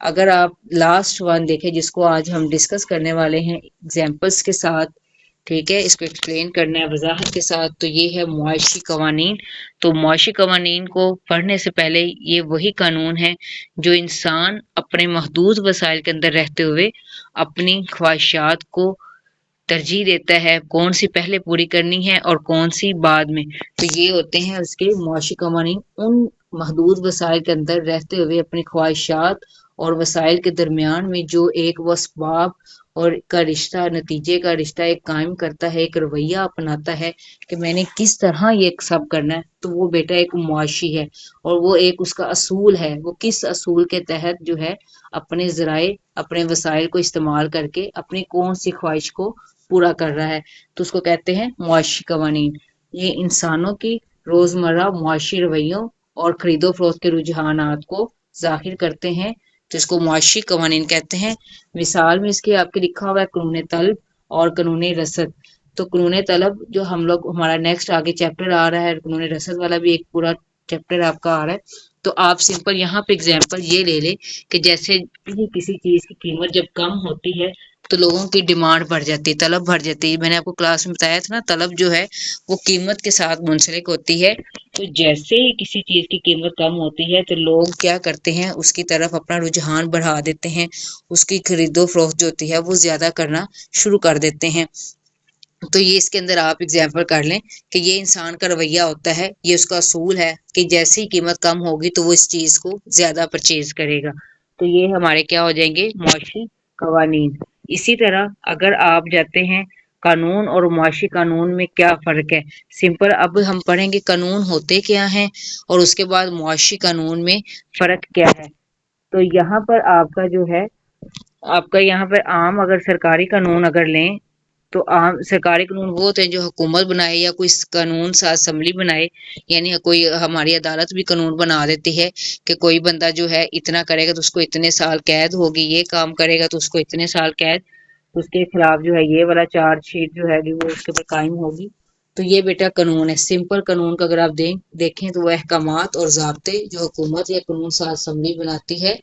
اگر آپ last one دیکھیں جس کو آج ہم ڈسکس کرنے والے ہیں ایگزامپلس کے ساتھ، ٹھیک ہے، اس کو ایکسپلین کرنا ہے وضاحت کے ساتھ، تو یہ ہے معاشی قوانین۔ تو معاشی قوانین کو پڑھنے سے پہلے یہ وہی قانون ہے جو انسان اپنے محدود وسائل کے اندر رہتے ہوئے اپنی خواہشات کو ترجیح دیتا ہے، کون سی پہلے پوری کرنی ہے اور کون سی بعد میں۔ تو یہ ہوتے ہیں اس کے معاشی قوانین، ان محدود وسائل کے اندر رہتے ہوئے اپنی خواہشات اور وسائل کے درمیان میں جو ایک وہ اسباب اور کا رشتہ، نتیجے کا رشتہ ایک قائم کرتا ہے، ایک رویہ اپناتا ہے کہ میں نے کس طرح یہ سب کرنا ہے، تو وہ بیٹا ایک معاشی ہے، اور وہ ایک اس کا اصول ہے، وہ کس اصول کے تحت جو ہے اپنے ذرائع، اپنے وسائل کو استعمال کر کے اپنی کون سی خواہش کو پورا کر رہا ہے، تو اس کو کہتے ہیں معاشی قوانین۔ یہ انسانوں کی روزمرہ معاشی رویوں اور خرید و فروخت کے رجحانات کو ظاہر کرتے ہیں، جس کو معاشی قوانین کہتے ہیں۔ مثال میں اس کے آپ کے لکھا ہوا ہے قانون طلب اور قانون رسد۔ تو قانون طلب جو ہم لوگ، ہمارا نیکسٹ آگے چیپٹر آ رہا ہے، قانون رسد والا بھی ایک پورا چیپٹر آپ کا آ رہا ہے، تو آپ سمپل یہاں پہ اگزامپل یہ لے لیں کہ جیسے کسی چیز کی قیمت جب کم ہوتی ہے تو لوگوں کی ڈیمانڈ بڑھ جاتی ہے، طلب بڑھ جاتی ہے۔ میں نے آپ کو کلاس میں بتایا تھا نا، طلب جو ہے وہ قیمت کے ساتھ منسلک ہوتی ہے۔ تو جیسے ہی کسی چیز کی قیمت کم ہوتی ہے تو لوگ کیا کرتے ہیں، اس کی طرف اپنا رجحان بڑھا دیتے ہیں، اس کی خرید و فروخت جو ہوتی ہے وہ زیادہ کرنا شروع کر دیتے ہیں۔ تو یہ اس کے اندر آپ اگزامپل کر لیں کہ یہ انسان کا رویہ ہوتا ہے، یہ اس کا اصول ہے کہ جیسے ہی قیمت کم ہوگی تو وہ اس چیز کو زیادہ پرچیز کرے گا۔ تو یہ ہمارے کیا ہو جائیں گے، معاشی قوانین۔ اسی طرح اگر آپ جاتے ہیں قانون اور معاشی قانون میں کیا فرق ہے، سمپل اب ہم پڑھیں گے قانون ہوتے کیا ہیں اور اس کے بعد معاشی قانون میں فرق کیا ہے۔ تو یہاں پر آپ کا جو ہے، آپ کا یہاں پر عام اگر سرکاری قانون اگر لیں تو عام سرکاری قانون وہ ہوتے ہیں جو حکومت بنائے یا کوئی قانون ساز اسمبلی بنائے، یعنی کوئی ہماری عدالت بھی قانون بنا دیتی ہے کہ کوئی بندہ جو ہے اتنا کرے گا تو اس کو اتنے سال قید ہوگی، یہ کام کرے گا تو اس کو اتنے سال قید، اس کے خلاف جو ہے یہ والا چارج شیٹ جو ہے وہ اس کے اوپر قائم ہوگی۔ تو یہ بیٹا قانون ہے۔ سمپل قانون کا اگر آپ دیکھیں تو وہ احکامات اور ضابطے جو حکومت یا قانون ساز اسمبلی بناتی ہے،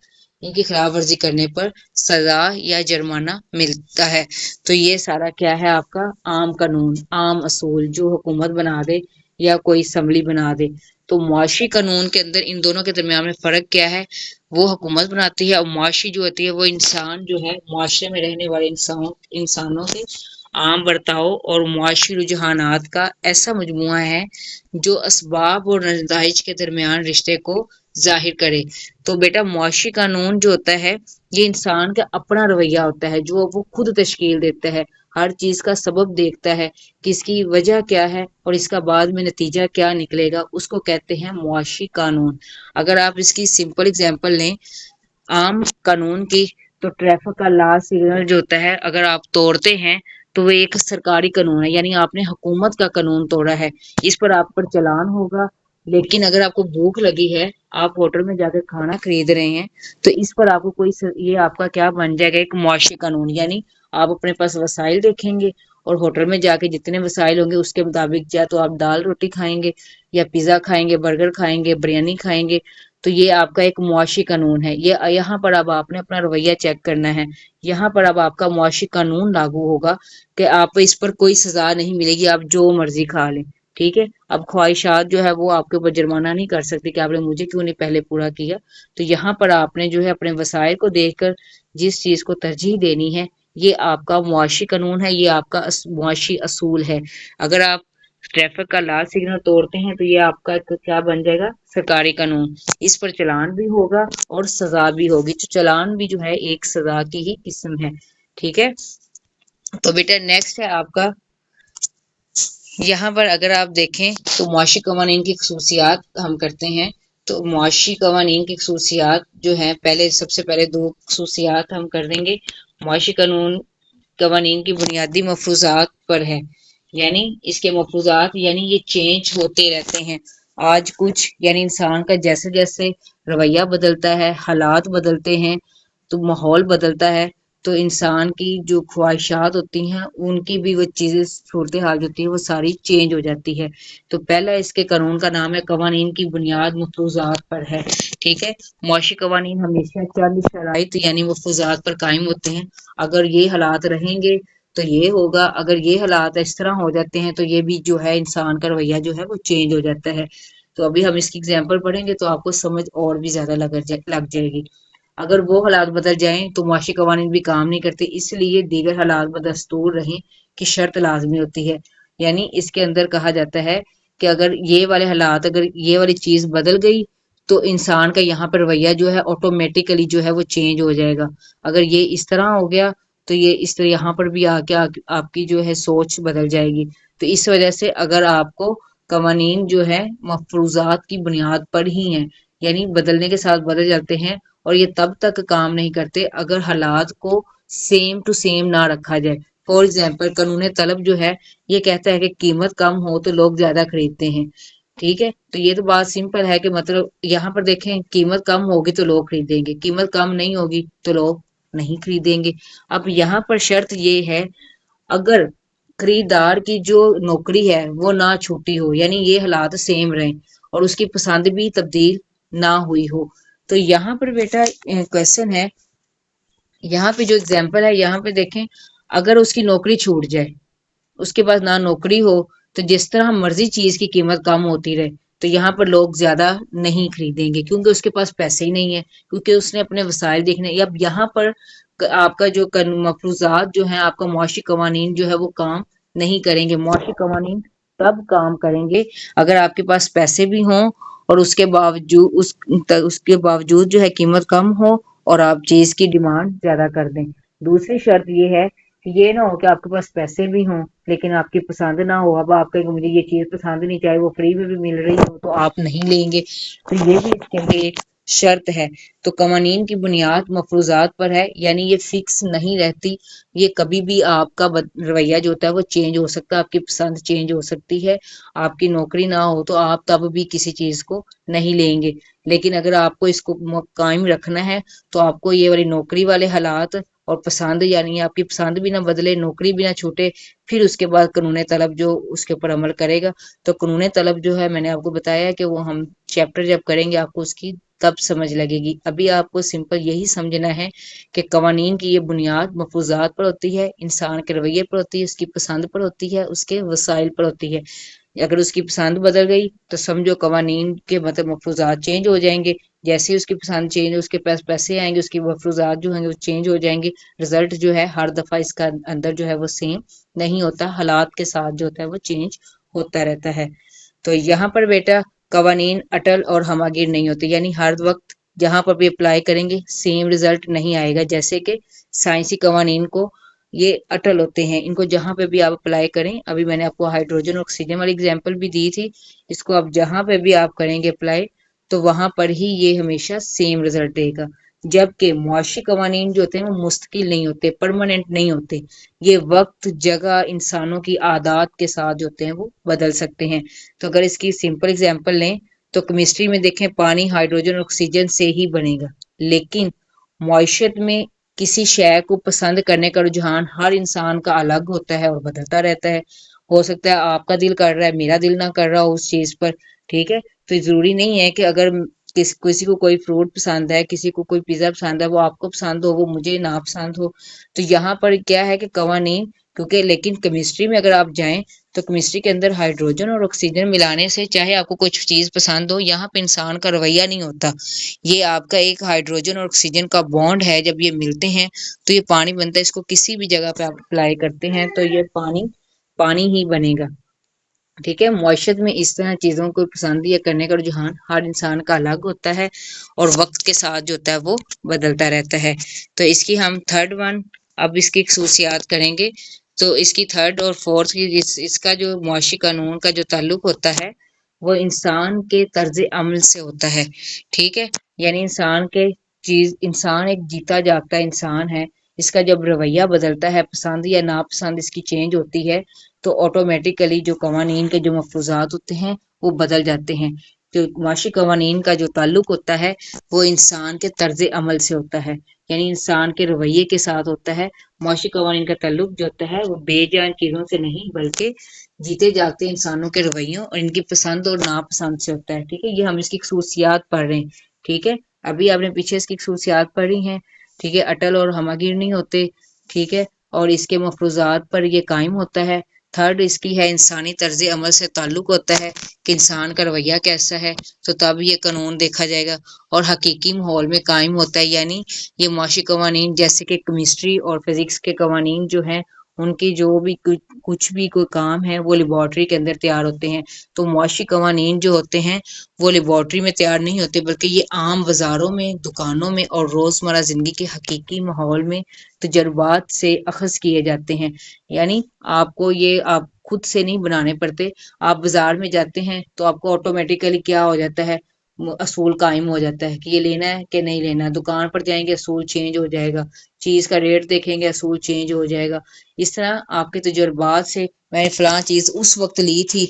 ان کی خلاف ورزی کرنے پر سزا یا جرمانہ ملتا ہے۔ تو یہ سارا کیا ہے آپ کا عام قانون، عام اصول جو حکومت بنا دے یا کوئی اسمبلی بنا دے۔ تو معاشی قانون کے اندر ان دونوں کے درمیان میں فرق کیا ہے، وہ حکومت بناتی ہے، اور معاشی جو ہوتی ہے وہ انسان جو ہے معاشرے میں رہنے والے انسانوں کے عام برتاؤ اور معاشی رجحانات کا ایسا مجموعہ ہے جو اسباب اور نتائج کے درمیان رشتے کو ظاہر کرے۔ تو بیٹا معاشی قانون جو ہوتا ہے یہ انسان کا اپنا رویہ ہوتا ہے جو وہ خود تشکیل دیتا ہے، ہر چیز کا سبب دیکھتا ہے کہ اس کی وجہ کیا ہے اور اس کا بعد میں نتیجہ کیا نکلے گا، اس کو کہتے ہیں معاشی قانون۔ اگر آپ اس کی سمپل اگزامپل لیں عام قانون کی، تو ٹریفک کا لا سگنل جو ہوتا ہے اگر آپ توڑتے ہیں تو وہ ایک سرکاری قانون ہے، یعنی آپ نے حکومت کا قانون توڑا ہے، اس پر آپ پر چلان ہوگا۔ لیکن اگر آپ کو بھوک لگی ہے، آپ ہوٹل میں جا کے کھانا خرید رہے ہیں، تو اس پر آپ کو کوئی یہ آپ کا کیا بن جائے گا، ایک معاشی قانون، یعنی آپ اپنے پاس وسائل دیکھیں گے اور ہوٹل میں جا کے جتنے وسائل ہوں گے اس کے مطابق یا تو آپ دال روٹی کھائیں گے یا پیزا کھائیں گے، برگر کھائیں گے، بریانی کھائیں گے۔ تو یہ آپ کا ایک معاشی قانون ہے۔ یہ یہاں پر اب آپ نے اپنا رویہ چیک کرنا ہے، یہاں پر اب آپ کا معاشی قانون لاگو ہوگا کہ آپ اس پر کوئی سزا نہیں ملے گی، آپ جو مرضی کھا لیں، ٹھیک ہے۔ اب خواہشات جو ہے وہ آپ کے اوپر جرمانہ نہیں کر سکتی کہ آپ نے مجھے کیوں نہیں پہلے پورا کیا۔ تو یہاں پر آپ نے جو ہے اپنے وسائل کو دیکھ کر جس چیز کو ترجیح دینی ہے، یہ آپ کا معاشی قانون ہے، یہ آپ کا معاشی اصول ہے۔ اگر آپ ٹریفک کا لال سگنل توڑتے ہیں تو یہ آپ کا کیا بن جائے گا، سرکاری قانون، اس پر چلان بھی ہوگا اور سزا بھی ہوگی۔ تو چلان بھی جو ہے ایک سزا کی ہی قسم ہے، ٹھیک ہے۔ تو بیٹا نیکسٹ ہے آپ کا، یہاں پر اگر آپ دیکھیں تو معاشی قوانین کی خصوصیات ہم کرتے ہیں۔ تو معاشی قوانین کی خصوصیات جو ہیں، پہلے سب سے پہلے دو خصوصیات ہم کر دیں گے۔ معاشی قوانین کی بنیادی مفروضات پر ہے، یعنی اس کے مفروضات یعنی یہ چینج ہوتے رہتے ہیں، آج کچھ، یعنی انسان کا جیسے جیسے رویہ بدلتا ہے، حالات بدلتے ہیں، تو ماحول بدلتا ہے، تو انسان کی جو خواہشات ہوتی ہیں ان کی بھی وہ چیزیں صورتحال جو ہوتی ہے وہ ساری چینج ہو جاتی ہے۔ تو پہلا اس کے قانون کا نام ہے قوانین کی بنیاد مفروضات پر ہے، ٹھیک ہے۔ معاشی قوانین ہمیشہ چند شرائط یعنی مفروضات پر قائم ہوتے ہیں، اگر یہ حالات رہیں گے تو یہ ہوگا، اگر یہ حالات اس طرح ہو جاتے ہیں تو یہ بھی جو ہے انسان کا رویہ جو ہے وہ چینج ہو جاتا ہے۔ تو ابھی ہم اس کی اگزامپل پڑھیں گے تو آپ کو سمجھ اور بھی زیادہ لگ جائے گی۔ اگر وہ حالات بدل جائیں تو معاشی قوانین بھی کام نہیں کرتے، اس لیے دیگر حالات بدستور رہیں کی شرط لازمی ہوتی ہے۔ یعنی اس کے اندر کہا جاتا ہے کہ اگر یہ والے حالات، اگر یہ والی چیز بدل گئی تو انسان کا یہاں پر رویہ جو ہے آٹومیٹیکلی جو ہے وہ چینج ہو جائے گا۔ اگر یہ اس طرح ہو گیا تو یہ اس طرح یہاں پر بھی آ کے آپ کی جو ہے سوچ بدل جائے گی۔ تو اس وجہ سے اگر آپ کو قوانین جو ہے مفروضات کی بنیاد پر ہی ہیں، یعنی بدلنے کے ساتھ بدل جاتے ہیں، اور یہ تب تک کام نہیں کرتے اگر حالات کو سیم ٹو سیم نہ رکھا جائے۔ فار ایگزامپل قانون طلب جو ہے یہ کہتا ہے کہ قیمت کم ہو تو لوگ زیادہ خریدتے ہیں، ٹھیک ہے۔ تو یہ تو بات سمپل ہے کہ مطلب یہاں پر دیکھیں قیمت کم ہوگی تو لوگ خریدیں گے، قیمت کم نہیں ہوگی تو لوگ نہیں خریدیں گے۔ اب یہاں پر شرط یہ ہے اگر خریدار کی جو نوکری ہے وہ نہ چھوٹی ہو، یعنی یہ حالات سیم رہیں اور اس کی پسند بھی تبدیل نہ ہوئی ہو۔ تو یہاں پر بیٹا کویشچن ہے، یہاں پہ جو اگزامپل ہے یہاں پہ دیکھیں اگر اس کی نوکری چھوٹ جائے، اس کے پاس نہ نوکری ہو تو جس طرح مرضی چیز کی قیمت کم ہوتی رہے تو یہاں پر لوگ زیادہ نہیں خریدیں گے کیونکہ اس کے پاس پیسے ہی نہیں ہے، کیونکہ اس نے اپنے وسائل دیکھنے۔ اب یہاں پر آپ کا جو مفروضات جو ہیں، آپ کا معاشی قوانین جو ہے وہ کام نہیں کریں گے۔ معاشی قوانین تب کام کریں گے اگر آپ کے پاس پیسے بھی ہوں اور اس کے باوجود جو ہے قیمت کم ہو اور آپ چیز کی ڈیمانڈ زیادہ کر دیں۔ دوسری شرط یہ ہے کہ یہ نہ ہو کہ آپ کے پاس پیسے بھی ہوں لیکن آپ کی پسند نہ ہو، اب آپ کہیں مجھے یہ چیز پسند نہیں، چاہے وہ فری میں بھی مل رہی ہو تو آپ نہیں لیں گے، تو یہ بھی اس کے لیے ایک شرط ہے۔ تو قوانین کی بنیاد مفروضات پر ہے، یعنی یہ فکس نہیں رہتی، یہ کبھی بھی آپ کا رویہ جو ہوتا ہے وہ چینج ہو سکتا ہے، آپ کی پسند چینج ہو سکتی ہے۔ آپ کی نوکری نہ ہو تو آپ تب بھی کسی چیز کو نہیں لیں گے، لیکن اگر آپ کو اس کو قائم رکھنا ہے تو آپ کو یہ والی نوکری والے حالات اور پسند، یعنی آپ کی پسند بھی نہ بدلے، نوکری بھی نہ چھوٹے، پھر اس کے بعد قانون طلب جو اس کے اوپر عمل کرے گا۔ تو قانون طلب جو ہے میں نے آپ کو بتایا کہ وہ ہم چیپٹر جب کریں گے آپ کو اس کی تب سمجھ لگے گی۔ ابھی آپ کو سمپل یہی سمجھنا ہے کہ قوانین کی یہ بنیاد مفروضات پر ہوتی ہے، انسان کے رویے پر ہوتی ہے، اس کی پسند پر ہوتی ہے، اس کے وسائل پر ہوتی ہے۔ اگر اس کی پسند بدل گئی تو سمجھو قوانین کے مطلب مفروضات چینج ہو جائیں گے، جیسے اس کی پسند چینج، اس کے پاس پیسے آئیں گے، اس کی مفروضات جو ہیں وہ چینج ہو جائیں گے۔ رزلٹ جو ہے ہر دفعہ اس کا اندر جو ہے وہ سیم نہیں ہوتا، حالات کے ساتھ جو ہوتا ہے وہ چینج ہوتا رہتا ہے۔ تو یہاں پر بیٹا قوانین اٹل اور ہماگیر نہیں ہوتے، یعنی ہر وقت جہاں پر بھی اپلائی کریں گے سیم رزلٹ نہیں آئے گا۔ جیسے کہ سائنسی قوانین کو یہ اٹل ہوتے ہیں، ان کو جہاں پہ بھی آپ اپلائی کریں، ابھی میں نے آپ کو ہائیڈروجن اور آکسیجن والی اگزامپل بھی دی تھی، اس کو آپ جہاں پہ بھی آپ کریں گے اپلائی تو وہاں پر ہی یہ ہمیشہ سیم رزلٹ دے گا۔ جبکہ معاشی قوانین جو ہوتے ہیں وہ مستقل نہیں ہوتے، پرماننٹ نہیں ہوتے، یہ وقت، جگہ، انسانوں کی عادات کے ساتھ جو ہوتے ہیں وہ بدل سکتے ہیں۔ تو اگر اس کی سمپل اگزامپل لیں تو کیمسٹری میں دیکھیں پانی ہائیڈروجن اور آکسیجن سے ہی بنے گا، لیکن معیشت میں کسی شے کو پسند کرنے کا رجحان ہر انسان کا الگ ہوتا ہے اور بدلتا رہتا ہے۔ ہو سکتا ہے آپ کا دل کر رہا ہے، میرا دل نہ کر رہا ہو اس چیز پر، ٹھیک ہے۔ تو ضروری نہیں ہے کہ اگر کسی کو کوئی فروٹ پسند ہے، کسی کو کوئی پیزا پسند ہے، وہ آپ کو پسند ہو وہ مجھے نہ پسند ہو۔ تو یہاں پر کیا ہے کہ قوانین، کیونکہ لیکن کیمسٹری میں اگر آپ جائیں تو کیمسٹری کے اندر ہائیڈروجن اور آکسیجن ملانے سے چاہے آپ کو کچھ چیز پسند ہو، یہاں پہ انسان کا رویہ نہیں ہوتا، یہ آپ کا ایک ہائیڈروجن اور آکسیجن کا بانڈ ہے، جب یہ ملتے ہیں تو یہ پانی بنتا ہے۔ اس کو کسی بھی جگہ پہ آپ اپلائی کرتے ہیں تو یہ پانی ہی بنے گا، ٹھیک ہے۔ معیشت میں اس طرح چیزوں کو پسند یا کرنے کا رجحان ہر انسان کا الگ ہوتا ہے اور وقت کے ساتھ جو ہوتا ہے وہ بدلتا رہتا ہے۔ تو اس کی ہم تھرڈ ون اب اس کی خصوصیات کریں گے۔ تو اس کی تھرڈ اور فورتھ کی اس کا جو معاشی قانون کا جو تعلق ہوتا ہے وہ انسان کے طرز عمل سے ہوتا ہے، ٹھیک ہے۔ یعنی انسان ایک جیتا جاگتا انسان ہے، اس کا جب رویہ بدلتا ہے، پسند یا ناپسند اس کی چینج ہوتی ہے تو آٹومیٹیکلی جو قوانین کے جو مفروضات ہوتے ہیں وہ بدل جاتے ہیں۔ جو معاشی قوانین کا جو تعلق ہوتا ہے وہ انسان کے طرز عمل سے ہوتا ہے، یعنی انسان کے رویے کے ساتھ ہوتا ہے۔ معاشی قوانین کا تعلق جو ہوتا ہے وہ بے جان چیزوں سے نہیں بلکہ جیتے جاگتے انسانوں کے رویوں اور ان کی پسند اور ناپسند سے ہوتا ہے، ٹھیک ہے۔ یہ ہم اس کی خصوصیات پڑھ رہے ہیں، ٹھیک ہے۔ ابھی آپ نے پیچھے اس کی خصوصیات پڑھی ہیں، ٹھیک ہے۔ اٹل اور ہماگیر نہیں ہوتے، ٹھیک ہے، اور اس کے مفروضات پر یہ قائم ہوتا ہے۔ تھرڈ اس کی ہے انسانی طرز عمل سے تعلق ہوتا ہے کہ انسان کا رویہ کیسا ہے، تو تب یہ قانون دیکھا جائے گا۔ اور حقیقی ماحول میں قائم ہوتا ہے، یعنی یہ معاشی قوانین جیسے کہ کیمسٹری اور فزکس کے قوانین جو ہیں ان کی جو بھی کچھ بھی کوئی کام ہے وہ لیبارٹری کے اندر تیار ہوتے ہیں۔ تو معاشی قوانین جو ہوتے ہیں وہ لیبارٹری میں تیار نہیں ہوتے بلکہ یہ عام بازاروں میں، دکانوں میں اور روزمرہ زندگی کے حقیقی ماحول میں تجربات سے اخذ کیے جاتے ہیں۔ یعنی آپ کو یہ آپ خود سے نہیں بنانے پڑتے، آپ بازار میں جاتے ہیں تو آپ کو آٹومیٹیکلی کیا ہو جاتا ہے، اصول قائم ہو جاتا ہے کہ یہ لینا ہے کہ نہیں لینا۔ دکان پر جائیں گے اصول چینج ہو جائے گا، چیز کا ریٹ دیکھیں گے اصول چینج ہو جائے گا۔ اس طرح آپ کے تجربات سے میں نے فلاں چیز اس وقت لی تھی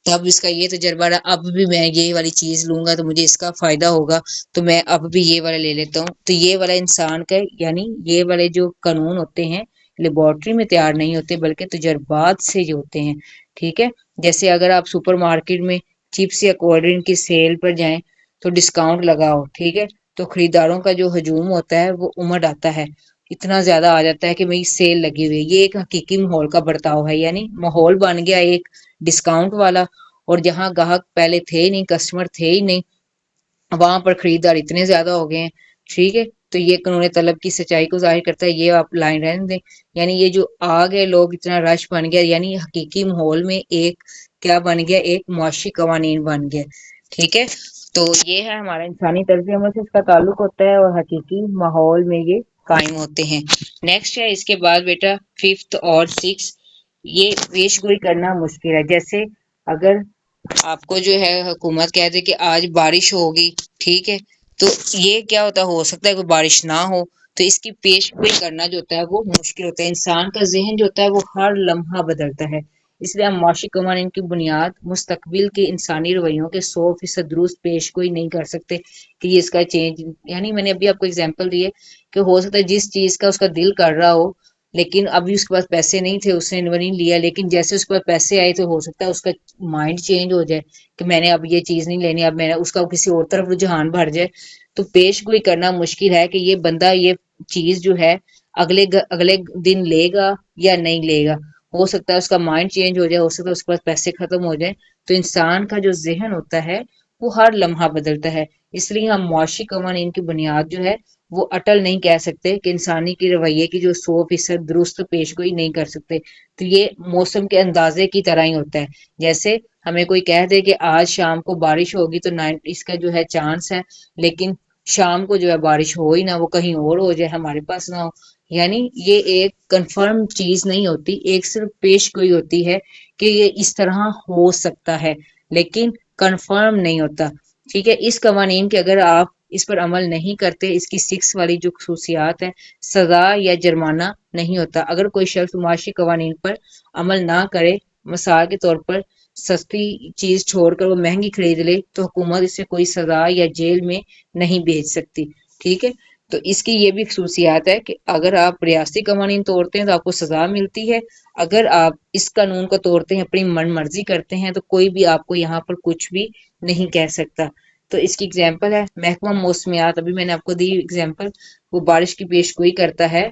تب اس کا یہ تجربہ رہا، اب بھی میں یہ والی چیز لوں گا تو مجھے اس کا فائدہ ہوگا تو میں اب بھی یہ والا لے لیتا ہوں۔ تو یہ والا انسان کا یعنی یہ والے جو قانون ہوتے ہیں لیبارٹری میں تیار نہیں ہوتے بلکہ تجربات سے جو ہوتے ہیں، ٹھیک ہے۔ جیسے اگر آپ سپر مارکیٹ میں چپس یا کولڈ ڈرنک کی سیل پر جائیں تو ڈسکاؤنٹ لگاؤ، ٹھیک ہے، تو خریداروں کا جو ہجوم ہوتا ہے وہ امڑ آتا ہے، اتنا زیادہ آ جاتا ہے کہ بھئی سیل لگی ہوئی ہے۔ یہ ایک حقیقی ماحول کا برتاؤ ہے، یعنی ماحول بن گیا ایک ڈسکاؤنٹ والا، اور جہاں گاہک پہلے تھے ہی نہیں، کسٹمر تھے ہی نہیں، وہاں پر خریدار اتنے زیادہ ہو گئے ہیں، ٹھیک ہے۔ تو یہ قانون طلب کی سچائی کو ظاہر کرتا ہے۔ یہ آپ لائن رہنے دیں، یعنی یہ جو آ گئے لوگ اتنا رش بن گیا، یعنی حقیقی ماحول میں ایک کیا بن گیا، ایک معاشی قوانین بن گیا، ٹھیک ہے۔ تو یہ ہے ہمارا انسانی طرز عمل سے اس کا تعلق ہوتا ہے اور حقیقی ماحول میں یہ قائم ہوتے ہیں۔ نیکسٹ ہے اس کے بعد بیٹا ففتھ اور سکس، یہ پیش گوئی کرنا مشکل ہے۔ جیسے اگر آپ کو جو ہے حکومت کہہ دے کہ آج بارش ہوگی، ٹھیک ہے، تو یہ کیا ہوتا ہو سکتا ہے کہ بارش نہ ہو، تو اس کی پیش گوئی کرنا جو ہوتا ہے وہ مشکل ہوتا ہے۔ انسان کا ذہن جو ہوتا ہے وہ ہر لمحہ بدلتا ہے، اس لیے ہم معاشی قوانین کی بنیاد مستقبل کے انسانی رویوں کے 100% درست پیش گوئی نہیں کر سکتے کہ یہ اس کا چینج، یعنی میں نے ابھی آپ کو اگزامپل دی ہے کہ ہو سکتا ہے جس چیز کا اس کا دل کر رہا ہو لیکن ابھی اس کے پاس پیسے نہیں تھے، اس نے نہیں لیا، لیکن جیسے اس کے پاس پیسے آئے تو ہو سکتا ہے اس کا مائنڈ چینج ہو جائے کہ میں نے اب یہ چیز نہیں لینی، اب میں نے اس کا کسی اور طرف رجحان بڑھ جائے۔ تو پیش گوئی کرنا مشکل ہے کہ یہ بندہ یہ چیز جو ہے اگلے دن لے گا یا نہیں لے گا، ہو سکتا ہے اس کا مائنڈ چینج ہو جائے، ہو سکتا ہے اس کے پاس پیسے ختم ہو جائیں۔ تو انسان کا جو ذہن ہوتا ہے وہ ہر لمحہ بدلتا ہے، اس لیے ہم معاشی قوانین کی بنیاد جو ہے وہ اٹل نہیں کہہ سکتے کہ انسانی کی رویے کی جو 100% درست پیش گوئی نہیں کر سکتے۔ تو یہ موسم کے اندازے کی طرح ہی ہوتا ہے، جیسے ہمیں کوئی کہہ دے کہ آج شام کو بارش ہوگی تو اس کا جو ہے چانس ہے، لیکن شام کو جو ہے بارش ہو ہی نہ، وہ کہیں اور ہو جائے، ہمارے پاس نہ ہو، یعنی یہ ایک کنفرم چیز نہیں ہوتی، ایک صرف پیش گوئی ہوتی ہے کہ یہ اس طرح ہو سکتا ہے لیکن کنفرم نہیں ہوتا، ٹھیک ہے۔ اس قوانین کے اگر آپ اس پر عمل نہیں کرتے، اس کی 6 والی جو خصوصیات ہیں، سزا یا جرمانہ نہیں ہوتا۔ اگر کوئی شخص معاشی قوانین پر عمل نہ کرے، مثال کے طور پر سستی چیز چھوڑ کر وہ مہنگی خرید لے، تو حکومت اسے کوئی سزا یا جیل میں نہیں بھیج سکتی، ٹھیک ہے۔ تو اس کی یہ بھی خصوصیات ہے کہ اگر آپ ریاستی قوانین توڑتے ہیں تو آپ کو سزا ملتی ہے، اگر آپ اس قانون کو توڑتے ہیں، اپنی من مرضی کرتے ہیں، تو کوئی بھی آپ کو یہاں پر کچھ بھی نہیں کہہ سکتا۔ تو اس کی اگزامپل ہے محکمہ موسمیات، ابھی میں نے آپ کو دی اگزامپل، وہ بارش کی پیش گوئی کرتا ہے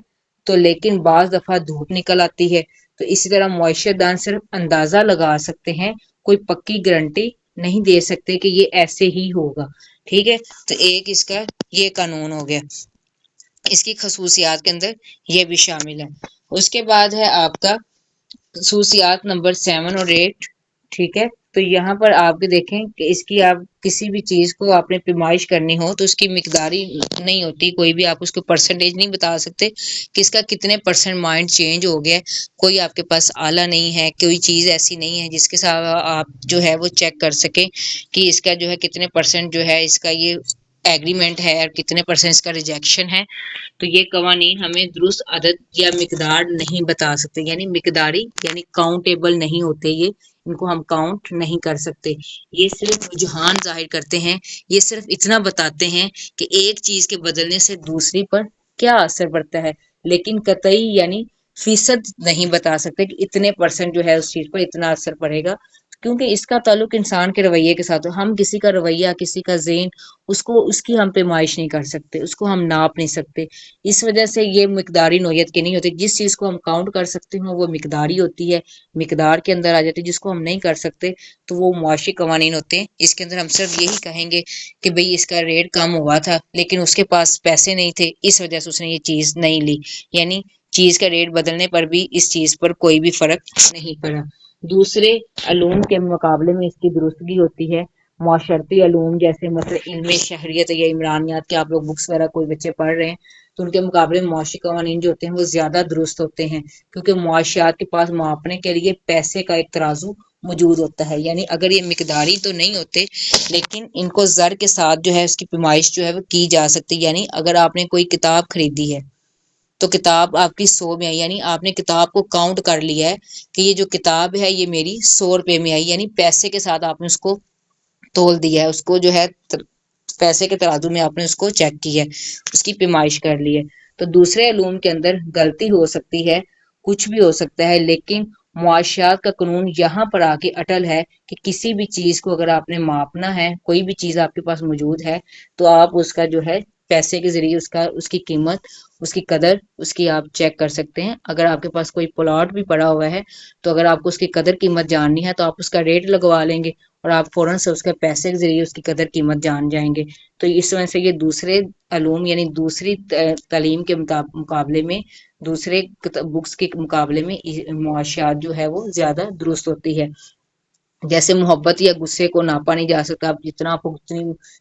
تو لیکن بعض دفعہ دھوپ نکل آتی ہے، تو اسی طرح معیشت دان صرف اندازہ لگا سکتے ہیں، کوئی پکی گارنٹی نہیں دے سکتے کہ یہ ایسے ہی ہوگا، ٹھیک ہے۔ تو ایک اس کا یہ قانون ہو گیا، اس کی خصوصیات کے اندر یہ بھی شامل ہے۔ اس کے بعد ہے آپ کا خصوصیات نمبر 7 اور 8، ٹھیک ہے۔ تو یہاں پر آپ کے دیکھیں کہ اس کی آپ کسی بھی چیز کو آپ نے پیمائش کرنی ہو تو اس کی مقداری نہیں ہوتی، کوئی بھی آپ اس کو پرسنٹیج نہیں بتا سکتے کہ اس کا کتنے % مائنڈ چینج ہو گیا ہے، کوئی آپ کے پاس آلہ نہیں ہے، کوئی چیز ایسی نہیں ہے جس کے ساتھ آپ جو ہے وہ چیک کر سکیں کہ اس کا جو ہے کتنے % جو ہے اس کا یہ ایگریمنٹ ہے اور کتنے پرسنٹ کا ریجیکشن ہے، تو یہ قوانین ہمیں درست عدد یا مقدار نہیں بتا سکتے، یعنی مقداری یعنی کاؤنٹیبل نہیں ہوتے، یہ ان کو ہم کاؤنٹ نہیں کر سکتے، یہ صرف رجحان ظاہر کرتے ہیں، یہ صرف اتنا بتاتے ہیں کہ ایک چیز کے بدلنے سے دوسری پر کیا اثر پڑتا ہے، لیکن قطعی یعنی فیصد نہیں بتا سکتے کہ اتنے پرسنٹ جو ہے اس چیز پر اتنا اثر پڑے گا، کیونکہ اس کا تعلق انسان کے رویے کے ساتھ، ہم کسی کا رویہ، کسی کا ذہن، اس کی ہم پیمائش نہیں کر سکتے، اس کو ہم ناپ نہیں سکتے، اس وجہ سے یہ مقداری نوعیت کے نہیں ہوتے، جس چیز کو ہم کاؤنٹ کر سکتے ہیں وہ مقداری ہوتی ہے، مقدار کے اندر آ جاتی ہے، جس کو ہم نہیں کر سکتے تو وہ معاشی قوانین ہوتے ہیں، اس کے اندر ہم صرف یہی کہیں گے کہ بھئی اس کا ریٹ کم ہوا تھا لیکن اس کے پاس پیسے نہیں تھے، اس وجہ سے اس نے یہ چیز نہیں لی، یعنی چیز کا ریٹ بدلنے پر بھی اس چیز پر کوئی بھی فرق نہیں پڑا۔ دوسرے علوم کے مقابلے میں اس کی درستگی ہوتی ہے، معاشرتی علوم جیسے مثلا علم شہریت یا عمرانیات کے آپ لوگ بکس وغیرہ کوئی بچے پڑھ رہے ہیں تو ان کے مقابلے میں معاشی قوانین جو ہوتے ہیں وہ زیادہ درست ہوتے ہیں، کیونکہ معاشیات کے پاس ماپنے کے لیے پیسے کا ایک ترازو موجود ہوتا ہے، یعنی اگر یہ مقداری تو نہیں ہوتے لیکن ان کو زر کے ساتھ جو ہے اس کی پیمائش جو ہے وہ کی جا سکتی، یعنی اگر آپ نے کوئی کتاب خریدی ہے تو کتاب آپ کی 100 میں آئی، یعنی آپ نے کتاب کو کاؤنٹ کر لیا ہے کہ یہ جو کتاب ہے یہ میری 100 روپے میں آئی، یعنی پیسے کے ساتھ آپ نے اس کو تول دیا ہے، اس کو جو ہے پیسے کے ترازو میں آپ نے اس کو چیک کی ہے، اس کی پیمائش کر لی ہے۔ تو دوسرے علوم کے اندر غلطی ہو سکتی ہے، کچھ بھی ہو سکتا ہے، لیکن معاشیات کا قانون یہاں پر آ کے اٹل ہے کہ کسی بھی چیز کو اگر آپ نے ماپنا ہے، کوئی بھی چیز آپ کے پاس موجود ہے تو آپ اس کا جو ہے پیسے کے ذریعے اس کی قیمت، اس کی قدر، اس کی آپ چیک کر سکتے ہیں۔ اگر آپ کے پاس کوئی پلاٹ بھی پڑا ہوا ہے تو اگر آپ کو اس کی قدر قیمت جاننی ہے تو آپ اس کا ریٹ لگوا لیں گے اور آپ فوراً سے اس کے پیسے کے ذریعے اس کی قدر قیمت جان جائیں گے۔ تو اس وجہ سے یہ دوسرے علوم یعنی دوسری تعلیم کے مقابلے میں، دوسرے بکس کے مقابلے میں معاشیات جو ہے وہ زیادہ درست ہوتی ہے۔ جیسے محبت یا غصے کو ناپا نہیں جا سکتا، آپ جتنا آپ کو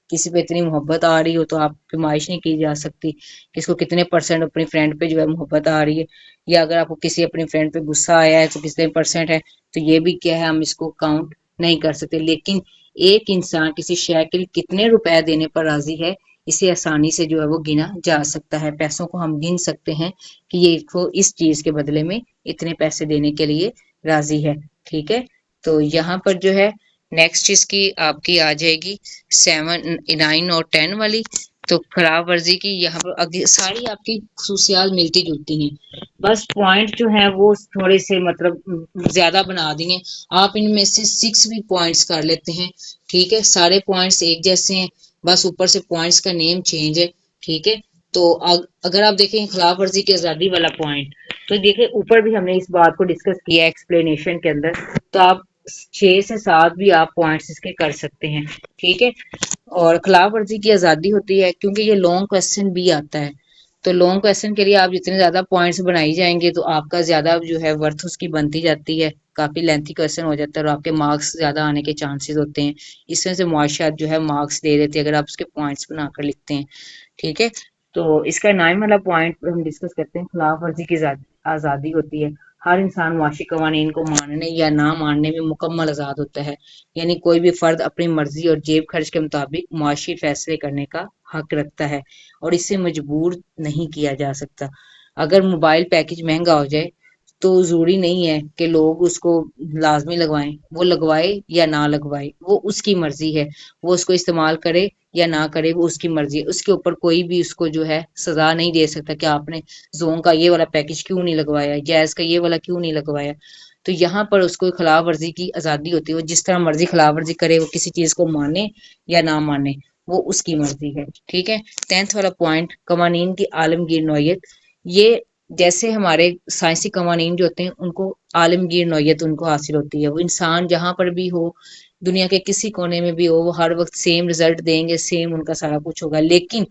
کسی پہ اتنی محبت آ رہی ہو تو آپ پیمائش نہیں کی جا سکتی کہ اس کو کتنے پرسنٹ اپنی فرینڈ پہ جو ہے محبت آ رہی ہے، یا اگر آپ کو کسی اپنی فرینڈ پہ غصہ آیا ہے تو کتنے پرسنٹ ہے، تو یہ بھی کیا ہے ہم اس کو کاؤنٹ نہیں کر سکتے، لیکن ایک انسان کسی شے کے لیے کتنے روپے دینے پر راضی ہے اسے آسانی سے جو ہے وہ گنا جا سکتا ہے، پیسوں کو ہم گن سکتے ہیں کہ یہ اس چیز کے بدلے میں اتنے پیسے دینے کے لیے راضی ہے، ٹھیک ہے۔ تو یہاں پر جو ہے نیکسٹ اس کی آپ کی آ جائے گی 7، 9 اور 10 والی، تو خلاف ورزی کی یہاں پر ساری آپ کی خصوصیات ملتی جلتی ہیں، بس پوائنٹ جو ہیں وہ تھوڑے سے مطلب زیادہ بنا دیے، آپ ان میں سے 6 بھی پوائنٹس کر لیتے ہیں، ٹھیک ہے، سارے پوائنٹس ایک جیسے ہیں، بس اوپر سے پوائنٹس کا نیم چینج ہے، ٹھیک ہے۔ تو اگر آپ دیکھیں خلاف ورزی کی آزادی والا پوائنٹ، تو دیکھیں اوپر بھی ہم نے اس بات کو ڈسکس کیا ہے ایکسپلینیشن کے اندر، تو آپ 6 سے 7 بھی آپ پوائنٹس اس کے کر سکتے ہیں، ٹھیک ہے۔ اور خلاف ورزی کی آزادی ہوتی ہے کیونکہ یہ لانگ کوسچن بھی آتا ہے، تو لانگ کوسچن کے لیے آپ جتنے زیادہ پوائنٹس بنائی جائیں گے تو آپ کا زیادہ جو ہے ورتھ اس کی بنتی جاتی ہے، کافی لینتھی کوسچن ہو جاتا ہے اور آپ کے مارکس زیادہ آنے کے چانسز ہوتے ہیں، اس وجہ سے معاشیات جو ہے مارکس دے دیتے ہیں اگر آپ اس کے پوائنٹس بنا کر لکھتے ہیں، ٹھیک ہے۔ تو اس کا 9 والا پوائنٹ ہم ڈسکس کرتے ہیں، خلاف ورزی کی آزادی ہوتی ہے، ہر انسان معاشی قوانین کو ماننے یا نہ ماننے میں مکمل آزاد ہوتا ہے، یعنی کوئی بھی فرد اپنی مرضی اور جیب خرچ کے مطابق معاشی فیصلے کرنے کا حق رکھتا ہے اور اس سے مجبور نہیں کیا جا سکتا۔ اگر موبائل پیکج مہنگا ہو جائے تو ضروری نہیں ہے کہ لوگ اس کو لازمی لگوائیں، وہ لگوائے یا نہ لگوائے وہ اس کی مرضی ہے، وہ اس کو استعمال کرے یا نہ کرے وہ اس کی مرضی ہے، اس کے اوپر کوئی بھی اس کو جو ہے سزا نہیں دے سکتا کہ آپ نے زوم کا یہ والا پیکج کیوں نہیں لگوایا، جیز کا یہ والا کیوں نہیں لگوایا۔ تو یہاں پر اس کو خلاف ورزی کی آزادی ہوتی ہے، وہ جس طرح مرضی خلاف ورزی کرے، وہ کسی چیز کو مانے یا نہ مانے وہ اس کی مرضی ہے، ٹھیک ہے۔ 10 والا پوائنٹ قوانین کی عالمگیر نوعیت، یہ جیسے ہمارے سائنسی قوانین جو ہوتے ہیں ان کو عالمگیر نوعیت ان کو حاصل ہوتی ہے، وہ انسان جہاں پر بھی ہو، دنیا کے کسی کونے میں بھی ہو، وہ ہر وقت سیم رزلٹ دیں گے، سیم ان کا سارا کچھ ہوگا، لیکن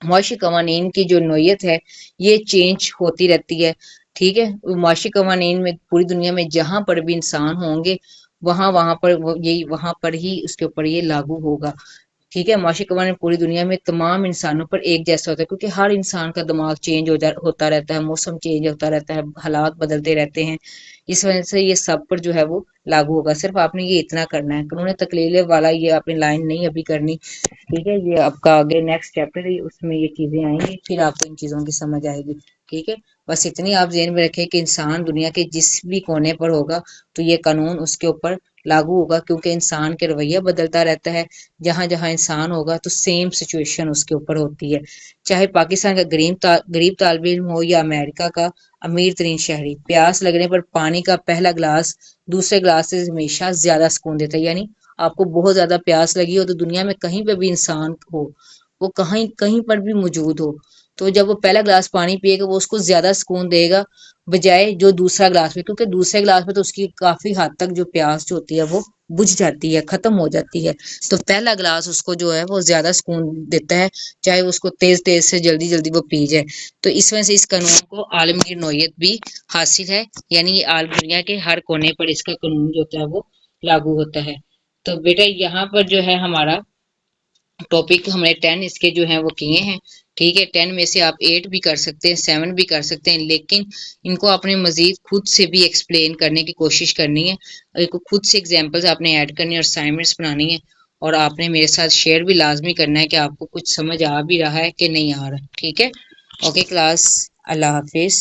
معاشی قوانین کی جو نوعیت ہے یہ چینج ہوتی رہتی ہے، ٹھیک ہے۔ معاشی قوانین میں پوری دنیا میں جہاں پر بھی انسان ہوں گے وہاں پر ہی اس کے اوپر یہ لاگو ہوگا، ٹھیک ہے، معاشی قوانین پوری دنیا میں تمام انسانوں پر ایک جیسا ہوتا ہے، کیونکہ ہر انسان کا دماغ چینج ہوتا رہتا ہے، موسم چینج ہوتا رہتا ہے، حالات بدلتے رہتے ہیں، اس وجہ سے یہ سب پر جو ہے وہ لاگو ہوگا۔ صرف آپ نے یہ اتنا کرنا ہے، قانون تکلیل والا یہ آپ نے لائن نہیں ابھی کرنی، ٹھیک ہے، یہ آپ کا آگے نیکسٹ چیپٹر ہے، اس میں یہ چیزیں آئیں گی، پھر آپ کو ان چیزوں کی سمجھ آئے گی، ٹھیک ہے۔ بس اتنی آپ ذہن میں رکھیں کہ انسان دنیا کے جس بھی کونے پر ہوگا تو یہ قانون اس کے اوپر لاگو ہوگا، کیونکہ انسان کے رویہ بدلتا رہتا ہے، جہاں جہاں انسان ہوگا تو سیم سچویشن اس کے اوپر ہوتی ہے، چاہے پاکستان کا غریب طالب علم ہو یا امریکہ کا امیر ترین شہری، پیاس لگنے پر پانی کا پہلا گلاس دوسرے گلاس سے ہمیشہ زیادہ سکون دیتا ہے۔ یعنی آپ کو بہت زیادہ پیاس لگی ہو تو دنیا میں کہیں پہ بھی انسان ہو، وہ کہیں پر بھی موجود ہو، تو جب وہ پہلا گلاس پانی پیے گا وہ اس کو زیادہ سکون دے گا بجائے جو دوسرا گلاس میں، کیونکہ دوسرے گلاس میں تو اس کی کافی حد تک جو پیاس جو ہوتی ہے وہ بجھ جاتی ہے، ختم ہو جاتی ہے، تو پہلا گلاس اس کو جو ہے وہ زیادہ سکون دیتا ہے، چاہے اس کو تیز تیز سے جلدی جلدی وہ پی جائے۔ تو اس وجہ سے اس قانون کو عالمگیر نوعیت بھی حاصل ہے، یعنی عالم دنیا کے ہر کونے پر اس کا قانون جو ہوتا ہے وہ لاگو ہوتا ہے۔ تو بیٹا یہاں پر جو ہے ہمارا ٹاپک ہم نے 10 اس کے جو ہیں وہ کیے ہیں، ٹھیک ہے، 10 میں سے آپ 8 بھی کر سکتے ہیں، 7 بھی کر سکتے ہیں، لیکن ان کو آپ نے مزید خود سے بھی ایکسپلین کرنے کی کوشش کرنی ہے، خود سے ایگزامپلز آپ نے ایڈ کرنی ہے اور اسائنمنٹس بنانی ہے، اور آپ نے میرے ساتھ شیئر بھی لازمی کرنا ہے کہ آپ کو کچھ سمجھ آ بھی رہا ہے کہ نہیں آ رہا، ٹھیک ہے۔ اوکے کلاس، اللہ حافظ۔